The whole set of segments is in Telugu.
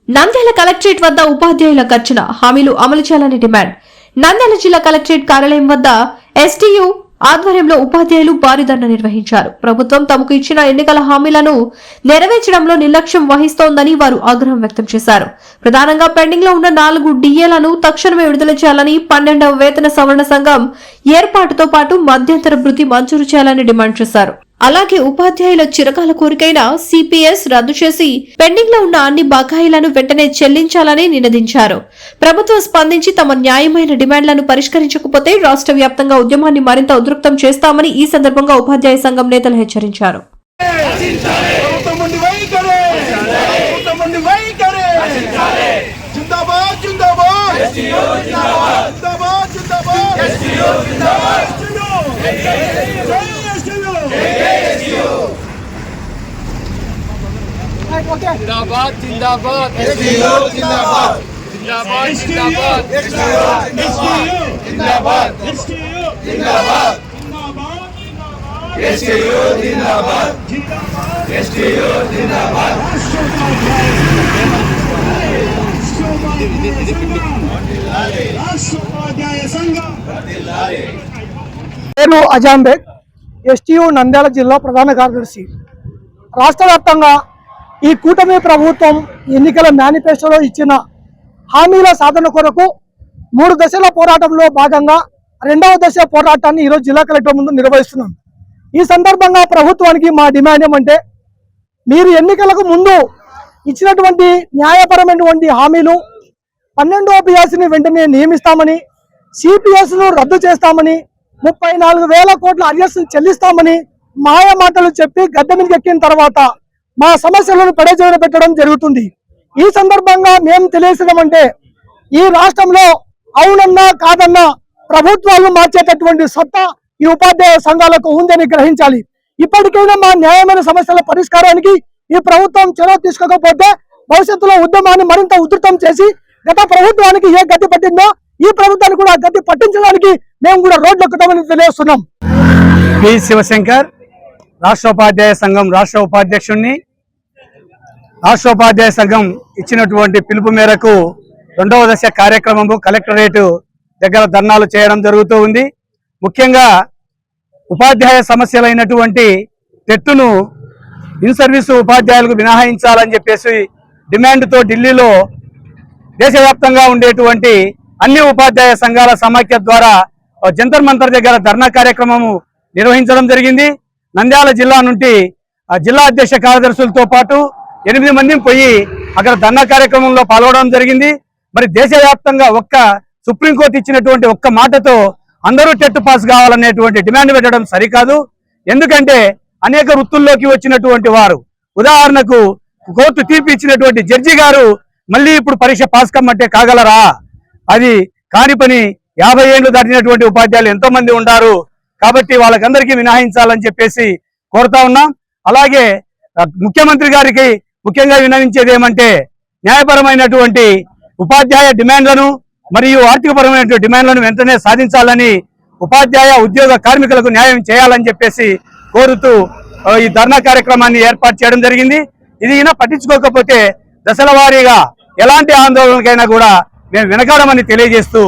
నంద్యాల కలెక్టరేట్ వద్ద ఉపాధ్యాయుల ఘర్షణ హామీలు అమలు చేయాలని డిమాండ్. నంద్యాల జిల్లా కలెక్టరేట్ కార్యాలయం వద్ద ఎస్టీయూ ఆధ్వర్యంలో ఉపాధ్యాయులు భారీ ధర్నా నిర్వహించారు. ప్రభుత్వం తమకు ఇచ్చిన ఎన్నికల హామీలను నెరవేర్చడంలో నిర్లక్ష్యం వహిస్తోందని వారు ఆగ్రహం వ్యక్తం చేశారు. ప్రధానంగా పెండింగ్ లో ఉన్న 4 డిఏలను తక్షణమే విడుదల చేయాలని, 12వ వేతన సవరణ సంఘం ఏర్పాటుతో పాటు మధ్యంతర భృతి మంజూరు చేయాలని డిమాండ్ చేశారు. అలాగే ఉపాధ్యాయుల చిరకాల కోరికైన సిపిఎస్ రద్దు చేసి పెండింగ్ లో ఉన్న అన్ని బకాయిలను వెంటనే చెల్లించాలని నినదించారు. ప్రభుత్వం స్పందించి తమ న్యాయమైన డిమాండ్లను పరిష్కరించకపోతే రాష్ట్ర వ్యాప్తంగా ఉద్యమాన్ని మరింత ఉధృతం చేస్తామని ఈ సందర్భంగా ఉపాధ్యాయ సంఘం నేతలు హెచ్చరించారు. जिंदाबाद जिंदाबाद एसटीयू जिंदाबाद जिंदाबाद जिंदाबाद एसटीयू जिंदाबाद एसटीयू जिंदाबाद एसटीयू जिंदाबाद एसटीयू जिंदाबाद నేను అజాంబేగ్ ఎస్టీయూ నంద్యాల జిల్లా ప్రధాన కార్యదర్శి. రాష్ట్ర వ్యాప్తంగా ఈ కూటమి ప్రభుత్వం ఎన్నికల మేనిఫెస్టోలో ఇచ్చిన హామీల సాధన కొరకు 3 దశల పోరాటంలో భాగంగా 2వ దశ పోరాటాన్ని ఈరోజు జిల్లా కలెక్టర్ ముందు నిర్వహిస్తున్నాం. ఈ సందర్భంగా ప్రభుత్వానికి మా డిమాండ్ ఏమంటే, మీరు ఎన్నికలకు ముందు ఇచ్చినటువంటి న్యాయపరమైనటువంటి హామీలు 12వ పిఆర్సీని వెంటనే నియమిస్తామని, సిపిఎస్ను రద్దు చేస్తామని, 34,000 కోట్ల అర్జెస్ట్ను చెల్లిస్తామని మాయ మాటలు చెప్పి గద్దె మీదకి ఎక్కిన తర్వాత మా సమస్యలను పెడజోన పెట్టడం జరుగుతుంది. ఈ సందర్భంగా మేము తెలియజేయమంటే, ఈ రాష్ట్రంలో అవునన్నా కాదన్నా ప్రభుత్వాలను మార్చేటటువంటి సత్తా ఈ ఉపాధ్యాయ సంఘాలకు ఉందని గ్రహించాలి. ఇప్పటికైనా మా న్యాయమైన సమస్యల పరిష్కారానికి ఈ ప్రభుత్వం చొరవ తీసుకోకపోతే భవిష్యత్తులో ఉద్యమాన్ని మరింత ఉధృతం చేసి గత ప్రభుత్వానికి ఏ గతి పట్టిందో ఈ ప్రభుత్వానికి కూడా గతి పట్టించడానికి మేము కూడా రోడ్లెక్కుతామని తెలియజేస్తున్నాం. పి శివశంకర్, రాష్ట్ర ఉపాధ్యాయ సంఘం రాష్ట్ర ఉపాధ్యక్షుడిని. రాష్ట్ర ఉపాధ్యాయ సంఘం ఇచ్చినటువంటి పిలుపు మేరకు 2వ దశ కార్యక్రమము కలెక్టరేట్ దగ్గర ధర్నాలు చేయడం జరుగుతూ ఉంది. ముఖ్యంగా ఉపాధ్యాయ సమస్యలైనటువంటి టెట్టును ఇన్ సర్వీసు ఉపాధ్యాయులకు మినహాయించాలని చెప్పేసి డిమాండ్తో ఢిల్లీలో దేశవ్యాప్తంగా ఉండేటువంటి అన్ని ఉపాధ్యాయ సంఘాల సమాఖ్య ద్వారా జంతర్ మంతర్ దగ్గర ధర్నా కార్యక్రమము నిర్వహించడం జరిగింది. నంద్యాల జిల్లా నుండి జిల్లా అధ్యక్ష కార్యదర్శులతో పాటు 8 మంది పోయి అక్కడ ధర్నా కార్యక్రమంలో పాల్గొనడం జరిగింది. మరి దేశవ్యాప్తంగా సుప్రీంకోర్టు ఇచ్చినటువంటి ఒక్క మాటతో అందరూ టెట్ పాస్ కావాలనేటువంటి డిమాండ్ పెట్టడం సరికాదు. ఎందుకంటే అనేక వృత్తుల్లోకి వచ్చినటువంటి వారు, ఉదాహరణకు కోర్టు తీర్పు ఇచ్చినటువంటి జడ్జి గారు మళ్ళీ ఇప్పుడు పరీక్ష పాస్ కమ్మంటే కాగలరా? అది కాని పని. 50 ఏళ్లు దాటినటువంటి ఉపాధ్యాయులు ఎంతో మంది ఉన్నారు. కాబట్టి వాళ్ళకందరికీ మినహాయించాలని చెప్పేసి కోరుతా ఉన్నాం. అలాగే ముఖ్యమంత్రి గారికి ముఖ్యంగా విన్నవించేది ఏమంటే, న్యాయపరమైనటువంటి ఉపాధ్యాయ డిమాండ్లను మరియు ఆర్థికపరమైనటువంటి డిమాండ్లను వెంటనే సాధించాలని, ఉపాధ్యాయ ఉద్యోగ కార్మికులకు న్యాయం చేయాలని చెప్పేసి కోరుతూ ఈ ధర్నా కార్యక్రమాన్ని ఏర్పాటు చేయడం జరిగింది. ఇది పట్టించుకోకపోతే దశల వారీగా ఎలాంటి ఆందోళనకైనా కూడా మేము వెనకాడమని తెలియజేస్తూ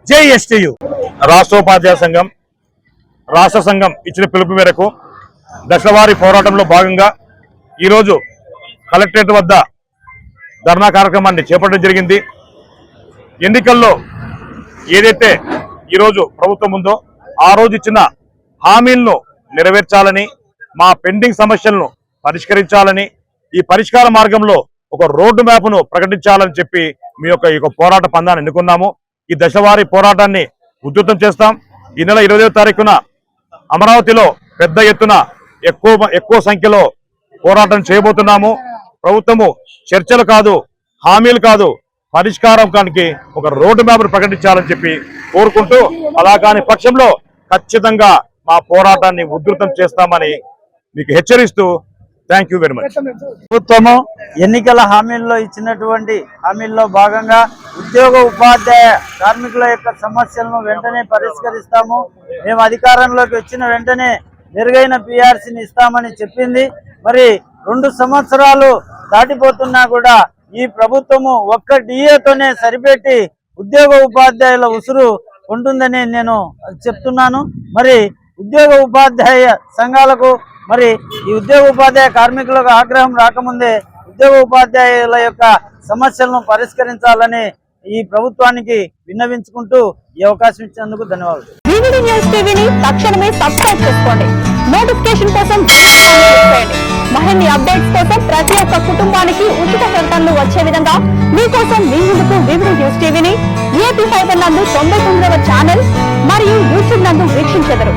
జై ఎస్టీయూ. రాష్ట్ర ఉపాధ్యాయ సంఘం రాష్ట్ర సంఘం ఇచ్చిన పిలుపు మేరకు దశలవారీ పోరాటంలో భాగంగా ఈరోజు కలెక్టరేట్ వద్ద ధర్నా కార్యక్రమాన్ని చేపట్టడం జరిగింది. ఎన్నికల్లో ఏదైతే ఈరోజు ప్రభుత్వం ఉందో ఆ రోజు ఇచ్చిన హామీలను నెరవేర్చాలని, మా పెండింగ్ సమస్యలను పరిష్కరించాలని, ఈ పరిష్కార మార్గంలో ఒక రోడ్డు మ్యాప్ను ప్రకటించాలని చెప్పి మీ యొక్క పోరాట పందాన్ని ఎన్నుకున్నాము. ఈ దశలవారీ పోరాటాన్ని ఉధృతం చేస్తాం. ఈ నెల 20వ తారీఖున అమరావతిలో పెద్ద ఎత్తున ఎక్కువ సంఖ్యలో పోరాటం చేయబోతున్నాము. ప్రభుత్వము చర్చలు కాదు, హామీలు కాదు, పరిష్కారానికి ఒక రోడ్డు మ్యాప్ను ప్రకటించాలని చెప్పి కోరుకుంటూ, అలా కాని పక్షంలో ఖచ్చితంగా మా పోరాటాన్ని ఉధృతం చేస్తామని మీకు హెచ్చరిస్తూ థ్యాంక్ యూ వెరీ మచ్. ప్రభుత్వము ఎన్నికల హామీల్లో ఇచ్చినటువంటి హామీల్లో భాగంగా ఉద్యోగ ఉపాధ్యాయ కార్మికుల యొక్క సమస్యలను వెంటనే పరిష్కరిస్తాము, మేము అధికారంలోకి వచ్చిన వెంటనే మెరుగైన పిఆర్సీని ఇస్తామని చెప్పింది. మరి 2 సంవత్సరాలు దాటిపోతున్నా కూడా ఈ ప్రభుత్వము ఒక్క డిఏతోనే సరిపెట్టి ఉద్యోగ ఉపాధ్యాయుల ఉసురు ఉంటుందని నేను చెప్తున్నాను. మరి ఉద్యోగ ఉపాధ్యాయ సంఘాలకు మరి ఈ ఉద్యోగ ఉపాధ్యాయ కార్మికులకు ఆగ్రహం రాకముందే ఉద్యోగ ఉపాధ్యాయుల యొక్క సమస్యలను పరిష్కరించాలని ఈ ప్రభుత్వానికి విన్నవించుకుంటూ ఈ అవకాశం ఇచ్చినందుకు ధన్యవాదాలు. వివిడి న్యూస్ టీవీని తక్షణమే సబ్స్క్రైబ్ చేసుకోండి. నోటిఫికేషన్ కోసం బెల్ ఐకాన్ క్లిక్ చేయండి. మరిన్ని అప్డేట్స్ కోసం ప్రతి ఒక్క కుటుంబానికి ఉచిత ప్రకటనలు వచ్చే విధంగా మీకోసం మీ ముందుకు వివిడి న్యూస్ టీవీని ఏపీ 5 నందు 99వ ఛానల్ మరియు యూట్యూబ్ నందు వీక్షించెదరు.